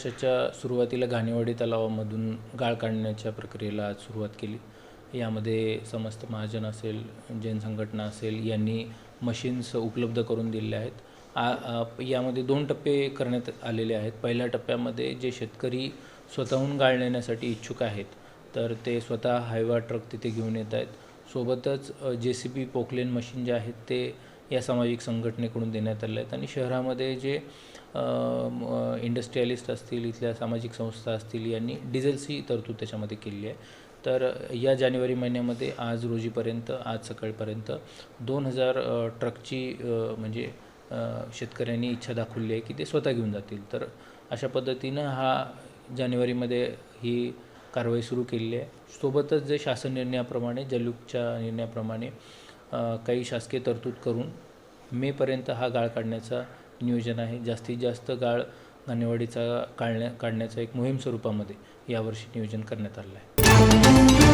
वर्षाच्या सुरुवातीला घाणेवाडी तलावामधून गाळ काढण्याच्या प्रक्रियेला आज सुरुवात केली। यामध्ये समस्त महाजन असेल, जैन संघटना असेल यांनी मशीन्स उपलब्ध करून दिले आहेत। यामध्ये 2 टप्पे करण्यात आलेले आहेत। पहिल्या टप्प्यामध्ये जे शेतकरी स्वतःहून गाळ नेण्यासाठी इच्छुक आहेत तर ते स्वतः हायवा ट्रक तिथे घेऊन येत आहेत। सोबतच JCB पोकलेन मशीन जे आहेत ते या सामाजिक संघटनेकडून देण्यात आले आहेत आणि शहरामध्ये जे इंडस्ट्रियलिस्ट असतील, इथल्या सामाजिक संस्था असतील यांनी डिझेलची तरतूद त्याच्यामध्ये केली आहे। तर या जानेवारी महिन्यामध्ये आज रोजीपर्यंत, आज सकाळपर्यंत 2000 ट्रकची म्हणजे शेतकऱ्यांनी इच्छा दाखवली आहे की ते स्वतः घेऊन जातील। तर अशा पद्धतीनं जानेवारीमध्ये ही कारवाई सुरू केलेली आहे। सोबतच जे शासन निर्णयाप्रमाणे, जलयुक्तच्या निर्णयाप्रमाणे काही शासकीय तरतूद करून मेपर्यंत हा गाळ काढण्याचा नियोजन आहे। जास्तीत जास्त गाळ घाणेवाडीचा काढण्याचा एक मोहीम स्वरूपामध्ये यावर्षी नियोजन करण्यात आलं आहे।